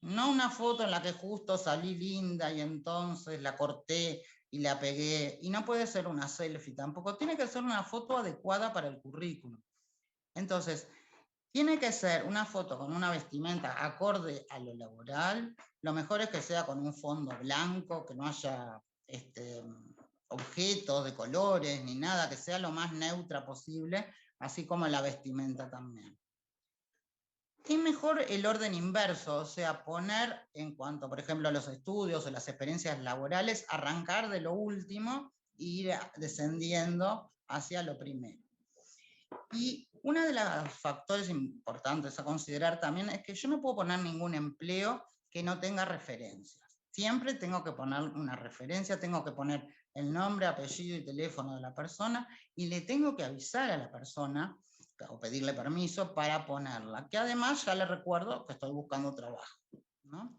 no una foto en la que justo salí linda y entonces la corté y la pegué. Y no puede ser una selfie tampoco, tiene que ser una foto adecuada para el currículum. Entonces, tiene que ser una foto con una vestimenta acorde a lo laboral. Lo mejor es que sea con un fondo blanco, que no haya objetos de colores ni nada, que sea lo más neutra posible, así como la vestimenta también. Es mejor el orden inverso, o sea, poner en cuanto, por ejemplo, a los estudios o las experiencias laborales, arrancar de lo último e ir descendiendo hacia lo primero. Y uno de los factores importantes a considerar también es que yo no puedo poner ningún empleo que no tenga referencias. Siempre tengo que poner una referencia, tengo que poner el nombre, apellido y teléfono de la persona y le tengo que avisar a la persona o pedirle permiso para ponerla, que además ya le recuerdo que estoy buscando trabajo, ¿no?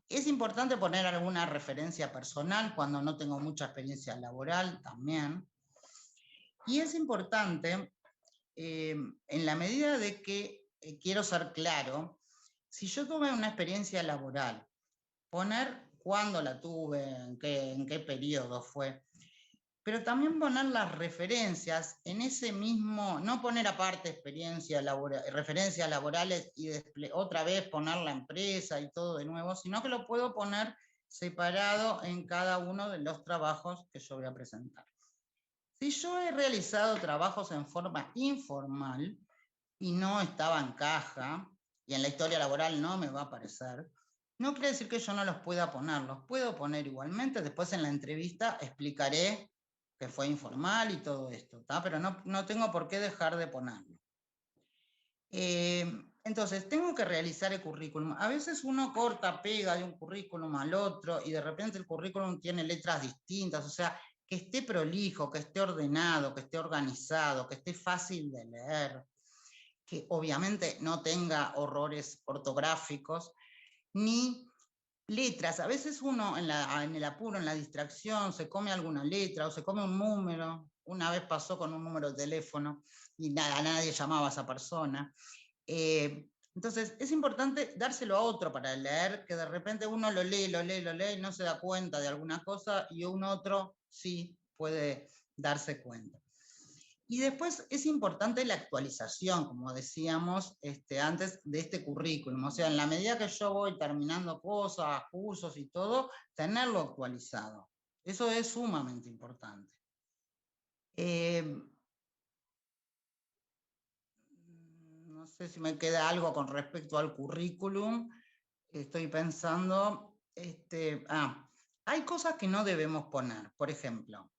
Es importante poner alguna referencia personal cuando no tengo mucha experiencia laboral también. Y es importante en la medida de que quiero ser claro, si yo tuve una experiencia laboral, poner cuándo la tuve, en qué periodo fue, pero también poner las referencias en ese mismo, no poner aparte referencias laborales y otra vez poner la empresa y todo de nuevo, sino que lo puedo poner separado en cada uno de los trabajos que yo voy a presentar. Si yo he realizado trabajos en forma informal, y no estaba en caja, y en la historia laboral no me va a aparecer, no quiere decir que yo no los pueda poner, los puedo poner igualmente, después en la entrevista explicaré que fue informal y todo esto, ¿tá? Pero no tengo por qué dejar de ponerlo. Entonces, tengo que realizar el currículum. A veces uno corta, pega de un currículum al otro y de repente el currículum tiene letras distintas, o sea, que esté prolijo, que esté ordenado, que esté organizado, que esté fácil de leer, que obviamente no tenga horrores ortográficos, ni letras. A veces uno en el apuro, en la distracción, se come alguna letra o se come un número. Una vez pasó con un número de teléfono y nada, nadie llamaba a esa persona. Entonces, es importante dárselo a otro para leer, que de repente uno lo lee y no se da cuenta de alguna cosa y un otro sí puede darse cuenta. Y después es importante la actualización, como decíamos antes, de este currículum. O sea, en la medida que yo voy terminando cosas, cursos y todo, tenerlo actualizado. Eso es sumamente importante. No sé si me queda algo con respecto al currículum. Estoy pensando, hay cosas que no debemos poner. Por ejemplo,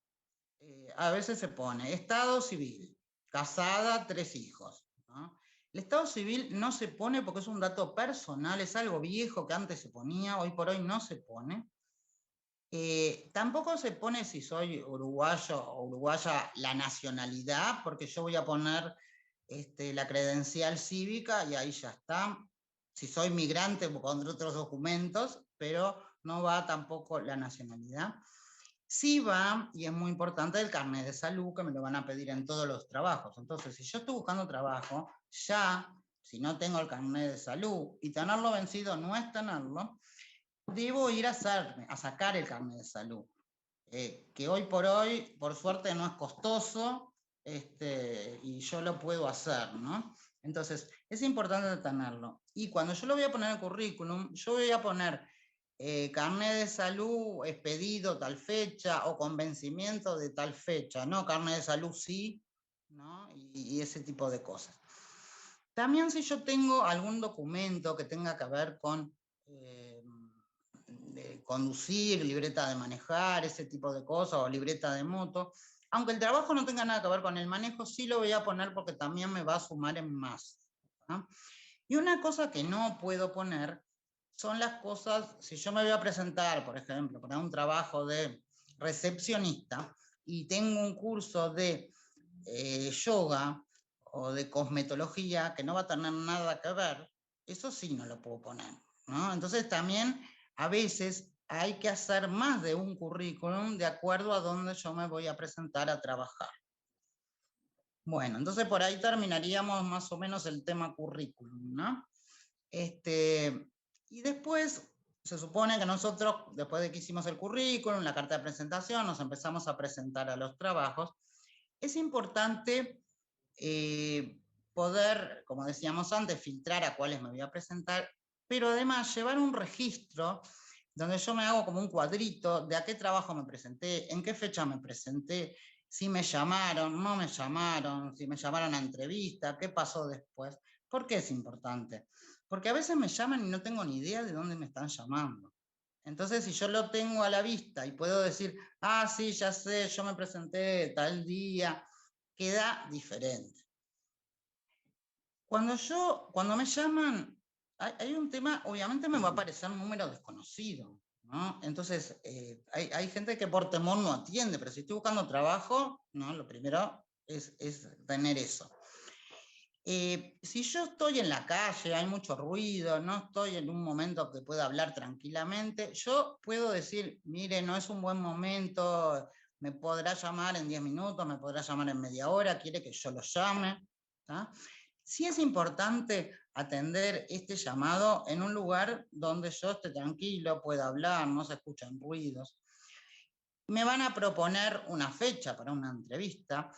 a veces se pone estado civil, casada, 3 hijos, ¿no? El estado civil no se pone porque es un dato personal, es algo viejo que antes se ponía, hoy por hoy no se pone. Tampoco se pone si soy uruguayo o uruguaya la nacionalidad, porque yo voy a poner la credencial cívica y ahí ya está. Si soy migrante, pondré otros documentos, pero no va tampoco la nacionalidad. Sí va, y es muy importante, el carnet de salud, que me lo van a pedir en todos los trabajos. Entonces, si yo estoy buscando trabajo, ya, si no tengo el carnet de salud, y tenerlo vencido no es tenerlo, debo ir a sacar el carnet de salud, que hoy, por suerte, no es costoso, y yo lo puedo hacer, ¿no? Entonces, es importante tenerlo. Y cuando yo lo voy a poner en el currículum, yo voy a poner carnet de salud expedido tal fecha o con vencimiento de tal fecha, ¿no? Carnet de salud sí, ¿no? Y ese tipo de cosas. También si yo tengo algún documento que tenga que ver con de conducir, libreta de manejar, ese tipo de cosas, o libreta de moto, aunque el trabajo no tenga nada que ver con el manejo, sí lo voy a poner porque también me va a sumar en más, ¿no? Y una cosa que no puedo poner son las cosas, si yo me voy a presentar, por ejemplo, para un trabajo de recepcionista y tengo un curso de yoga o de cosmetología que no va a tener nada que ver, eso sí no lo puedo poner, ¿no? Entonces también a veces hay que hacer más de un currículum de acuerdo a dónde yo me voy a presentar a trabajar. Bueno, entonces por ahí terminaríamos más o menos el tema currículum, ¿no? Y después se supone que nosotros, después de que hicimos el currículum, la carta de presentación, nos empezamos a presentar a los trabajos. Es importante poder, como decíamos antes, filtrar a cuáles me voy a presentar, pero además llevar un registro donde yo me hago como un cuadrito de a qué trabajo me presenté, en qué fecha me presenté, si me llamaron, no me llamaron, si me llamaron a entrevista, qué pasó después. ¿Por qué es importante? Porque a veces me llaman y no tengo ni idea de dónde me están llamando. Entonces, si yo lo tengo a la vista y puedo decir, ah, sí, ya sé, yo me presenté tal día, queda diferente. Cuando me llaman, hay un tema, obviamente me va a aparecer un número desconocido, ¿no? Entonces, hay gente que por temor no atiende, pero si estoy buscando trabajo, ¿no? Lo primero es tener eso. Si yo estoy en la calle, hay mucho ruido, no estoy en un momento que pueda hablar tranquilamente, yo puedo decir, mire, no es un buen momento, me podrá llamar en 10 minutos, me podrá llamar en media hora, quiere que yo lo llame. ¿Tá? Sí es importante atender este llamado en un lugar donde yo esté tranquilo, pueda hablar, no se escuchan ruidos. Me van a proponer una fecha para una entrevista.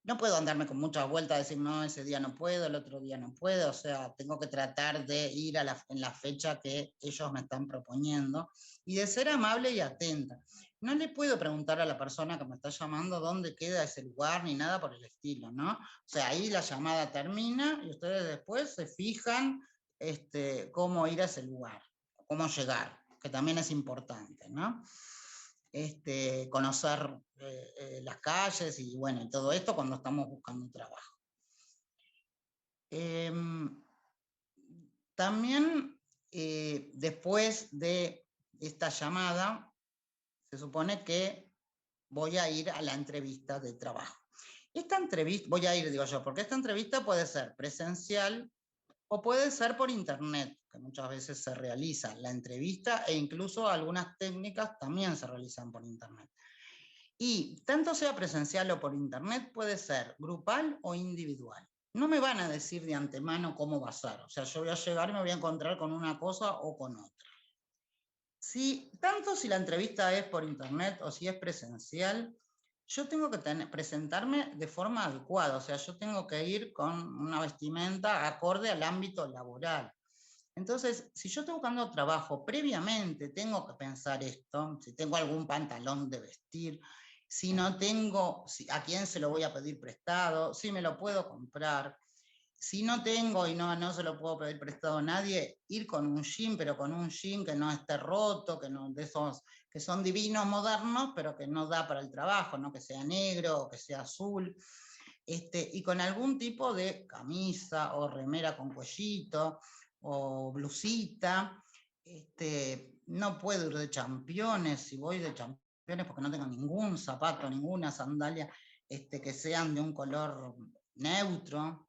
No puedo andarme con muchas vueltas a decir, no, ese día no puedo, el otro día no puedo, o sea, tengo que tratar de ir en la fecha que ellos me están proponiendo y de ser amable y atenta. No le puedo preguntar a la persona que me está llamando dónde queda ese lugar ni nada por el estilo, ¿no? O sea, ahí la llamada termina y ustedes después se fijan cómo ir a ese lugar, cómo llegar, que también es importante, ¿no? Conocer las calles y bueno, y todo esto cuando estamos buscando trabajo. También después de esta llamada, se supone que voy a ir a la entrevista de trabajo. Esta entrevista, voy a ir, digo yo, porque esta entrevista puede ser presencial o puede ser por internet, que muchas veces se realiza la entrevista e incluso algunas técnicas también se realizan por internet. Y tanto sea presencial o por internet, puede ser grupal o individual. No me van a decir de antemano cómo va a ser. O sea, yo voy a llegar y me voy a encontrar con una cosa o con otra. Tanto si la entrevista es por internet o si es presencial, yo tengo que presentarme de forma adecuada. O sea, yo tengo que ir con una vestimenta acorde al ámbito laboral. Entonces, si yo estoy buscando trabajo, previamente tengo que pensar esto, si tengo algún pantalón de vestir, si no tengo, a quién se lo voy a pedir prestado, si me lo puedo comprar. Si no tengo y no se lo puedo pedir prestado a nadie, ir con un jean, pero con un jean que no esté roto, que no, de esos que son divinos, modernos, pero que no da para el trabajo, no que sea negro o que sea azul. y con algún tipo de camisa o remera con cuellito o blusita. No puedo ir de championes, si voy de championes porque no tengo ningún zapato, ninguna sandalia que sean de un color neutro.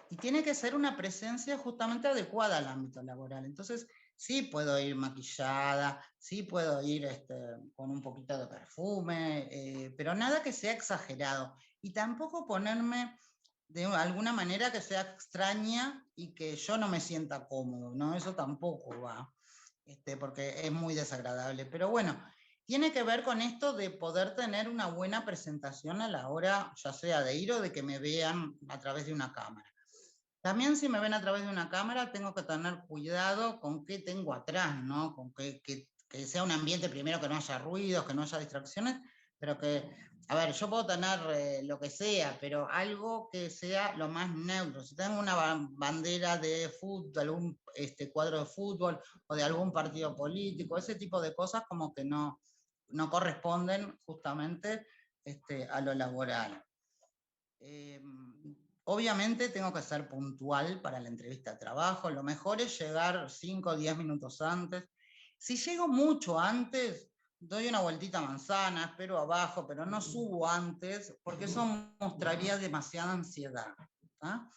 Y tiene que ser una presencia justamente adecuada al ámbito laboral. Entonces, sí puedo ir maquillada, sí puedo ir con un poquito de perfume, pero nada que sea exagerado. Y tampoco ponerme de alguna manera que sea extraña y que yo no me sienta cómodo, ¿no? Eso tampoco va, porque es muy desagradable. Pero bueno, tiene que ver con esto de poder tener una buena presentación a la hora, ya sea de ir o de que me vean a través de una cámara. También si me ven a través de una cámara, tengo que tener cuidado con qué tengo atrás, ¿no? Con que sea un ambiente primero que no haya ruidos, que no haya distracciones, pero que, a ver, yo puedo tener lo que sea, pero algo que sea lo más neutro. Si tengo una bandera de fútbol, algún cuadro de fútbol o de algún partido político, ese tipo de cosas como que no corresponden justamente a lo laboral. Obviamente tengo que ser puntual para la entrevista de trabajo. Lo mejor es llegar 5 o 10 minutos antes. Si llego mucho antes, doy una vueltita a manzana, espero abajo, pero no subo antes porque eso mostraría demasiada ansiedad. ¿Ah?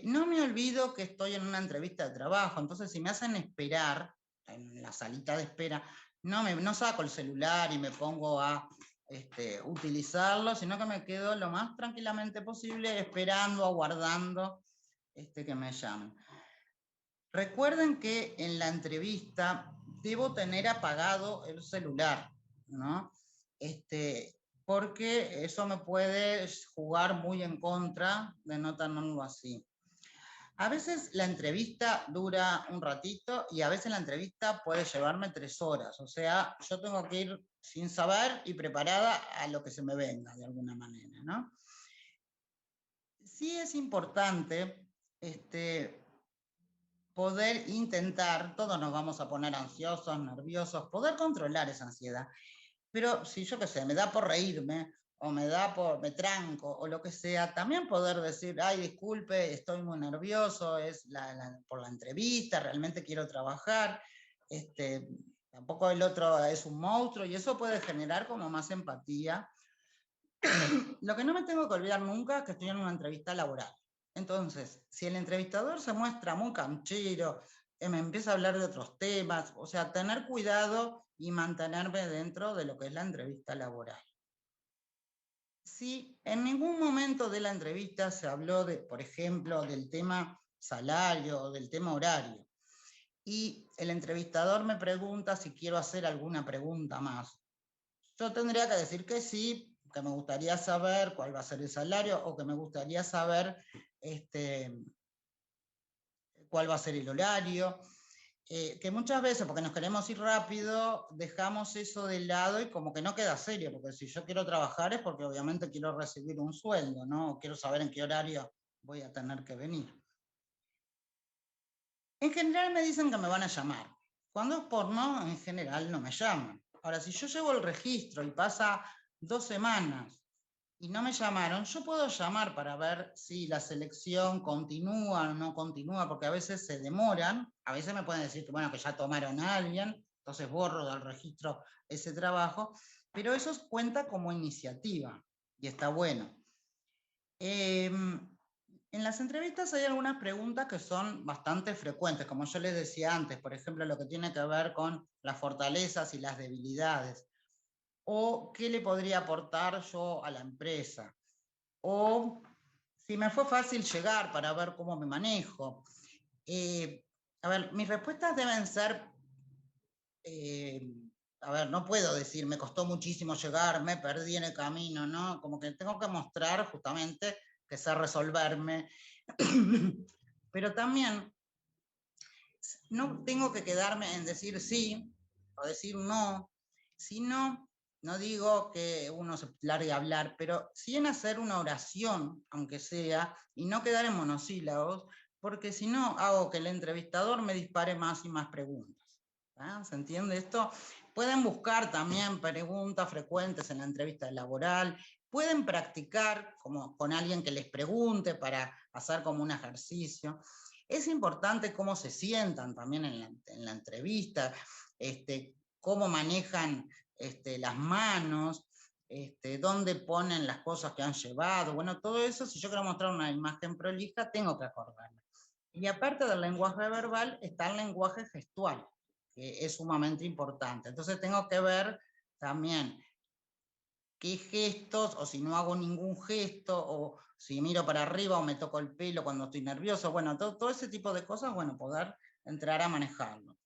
No me olvido que estoy en una entrevista de trabajo, entonces si me hacen esperar en la salita de espera, no saco el celular y me pongo a utilizarlo, sino que me quedo lo más tranquilamente posible esperando, aguardando que me llamen. Recuerden que en la entrevista debo tener apagado el celular, ¿no? Porque eso me puede jugar muy en contra de no tenerlo así. A veces la entrevista dura un ratito y a veces la entrevista puede llevarme 3 horas. O sea, yo tengo que ir sin saber y preparada a lo que se me venga de alguna manera, ¿no? Sí es importante poder intentar, todos nos vamos a poner ansiosos, nerviosos, poder controlar esa ansiedad. Pero si yo qué sé, me da por reírme, o me tranco, o lo que sea, también poder decir, ay, disculpe, estoy muy nervioso, es por la entrevista, realmente quiero trabajar, tampoco el otro es un monstruo, y eso puede generar como más empatía. Lo que no me tengo que olvidar nunca es que estoy en una entrevista laboral. Entonces, si el entrevistador se muestra muy canchero, me empieza a hablar de otros temas, o sea, tener cuidado y mantenerme dentro de lo que es la entrevista laboral. Si en ningún momento de la entrevista se habló de, por ejemplo, del tema salario o del tema horario, y el entrevistador me pregunta si quiero hacer alguna pregunta más, yo tendría que decir que sí, que me gustaría saber cuál va a ser el salario o que me gustaría saber cuál va a ser el horario. Que muchas veces, porque nos queremos ir rápido, dejamos eso de lado y como que no queda serio, porque si yo quiero trabajar es porque obviamente quiero recibir un sueldo, ¿no? Quiero saber en qué horario voy a tener que venir. En general me dicen que me van a llamar. Cuando es porno, en general no me llaman. Ahora, si yo llevo el registro y pasa 2 semanas y no me llamaron, yo puedo llamar para ver si la selección continúa o no continúa, porque a veces se demoran, a veces me pueden decir que, bueno, que ya tomaron a alguien, entonces borro del registro ese trabajo, pero eso cuenta como iniciativa y está bueno. En las entrevistas hay algunas preguntas que son bastante frecuentes, como yo les decía antes, por ejemplo, lo que tiene que ver con las fortalezas y las debilidades, o qué le podría aportar yo a la empresa, o si me fue fácil llegar para ver cómo me manejo. A ver, mis respuestas deben ser, a ver, no puedo decir me costó muchísimo llegar, me perdí en el camino, ¿no? Como que tengo que mostrar justamente que sé resolverme, pero también no tengo que quedarme en decir sí o decir no, sino, no digo que uno se largue a hablar, pero sí en hacer una oración, aunque sea, y no quedar en monosílabos, porque si no hago que el entrevistador me dispare más y más preguntas. ¿Ah? ¿Se entiende esto? Pueden buscar también preguntas frecuentes en la entrevista laboral, Pueden practicar como con alguien que les pregunte para hacer como un ejercicio. Es importante cómo se sientan también en la entrevista, cómo manejan las manos, dónde ponen las cosas que han llevado. Bueno, todo eso, si yo quiero mostrar una imagen prolija, tengo que acordarme. Y aparte del lenguaje verbal, está el lenguaje gestual, que es sumamente importante. Entonces tengo que ver también qué gestos, o si no hago ningún gesto, o si miro para arriba o me toco el pelo cuando estoy nervioso. Bueno, todo ese tipo de cosas, bueno, poder entrar a manejarlo.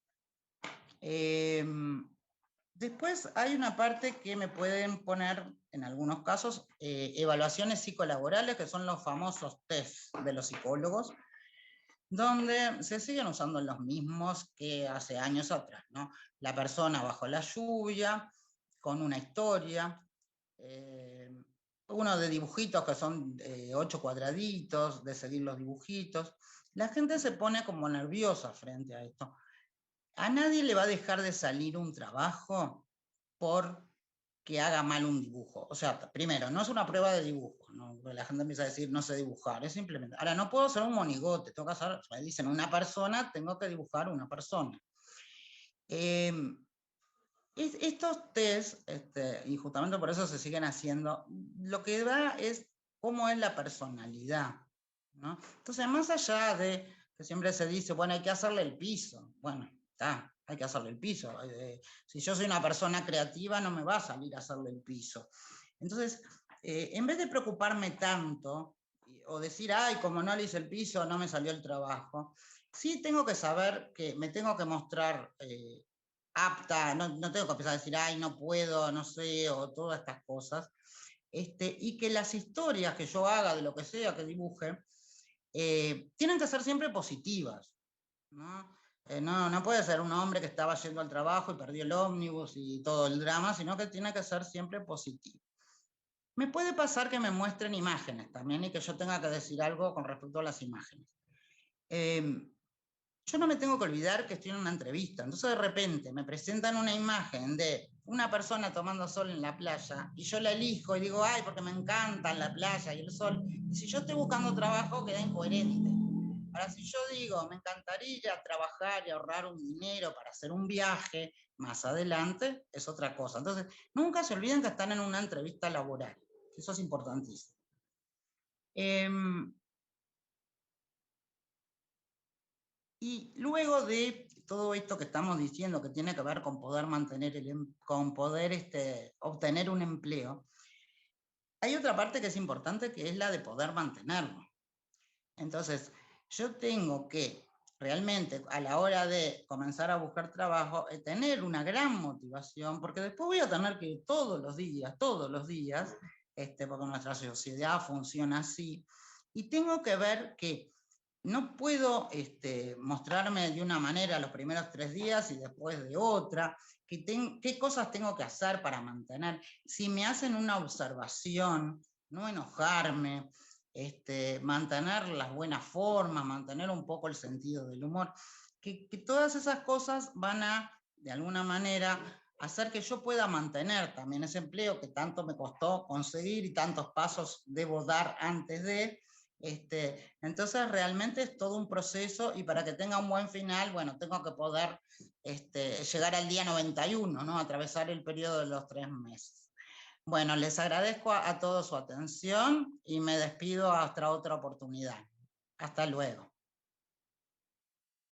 Después hay una parte que me pueden poner, en algunos casos, evaluaciones psicolaborales, que son los famosos test de los psicólogos, donde se siguen usando los mismos que hace años atrás, ¿no? La persona bajo la lluvia, con una historia, uno de dibujitos que son 8 cuadraditos, de seguir los dibujitos. La gente se pone como nerviosa frente a esto. A nadie le va a dejar de salir un trabajo por que haga mal un dibujo. O sea, primero, no es una prueba de dibujo, ¿no? La gente empieza a decir, no sé dibujar, es simplemente, ahora no puedo hacer un monigote, tengo que hacer, me dicen una persona, tengo que dibujar una persona. Estos test, y justamente por eso se siguen haciendo, lo que da es cómo es la personalidad, ¿no? Entonces, más allá de que siempre se dice, bueno, hay que hacerle el piso, bueno, está, hay que hacerle el piso. Si yo soy una persona creativa, no me va a salir a hacerle el piso. Entonces, en vez de preocuparme tanto, o decir, ay, como no le hice el piso, no me salió el trabajo, sí tengo que saber que me tengo que mostrar apta, no tengo que empezar a decir, ay, no puedo, no sé, o todas estas cosas, y que las historias que yo haga de lo que sea que dibuje, tienen que ser siempre positivas, ¿no? No puede ser un hombre que estaba yendo al trabajo y perdió el ómnibus y todo el drama, sino que tiene que ser siempre positivo. Me puede pasar que me muestren imágenes también y que yo tenga que decir algo con respecto a las imágenes. Yo no me tengo que olvidar que estoy en una entrevista. Entonces de repente me presentan una imagen de una persona tomando sol en la playa y yo la elijo y digo, ay, porque me encanta la playa y el sol. Y si yo estoy buscando trabajo, queda incoherente. Ahora, si yo digo, me encantaría trabajar y ahorrar un dinero para hacer un viaje más adelante, es otra cosa. Entonces, nunca se olviden que están en una entrevista laboral. Eso es importantísimo. Y luego de todo esto que estamos diciendo, que tiene que ver con poder mantener con poder obtener un empleo, hay otra parte que es importante, que es la de poder mantenerlo. Entonces, yo tengo que realmente a la hora de comenzar a buscar trabajo, tener una gran motivación, porque después voy a tener que ir todos los días, porque nuestra sociedad funciona así, y tengo que ver que no puedo mostrarme de una manera los primeros 3 días y después de otra, qué cosas tengo que hacer para mantener. Si me hacen una observación, no enojarme, mantener las buenas formas, mantener un poco el sentido del humor, que todas esas cosas van a, de alguna manera, hacer que yo pueda mantener también ese empleo que tanto me costó conseguir y tantos pasos debo dar antes de. Entonces realmente es todo un proceso y para que tenga un buen final, bueno, tengo que poder llegar al día 91, ¿no? Atravesar el periodo de los 3 meses. Bueno, les agradezco a todos su atención y me despido hasta otra oportunidad. Hasta luego.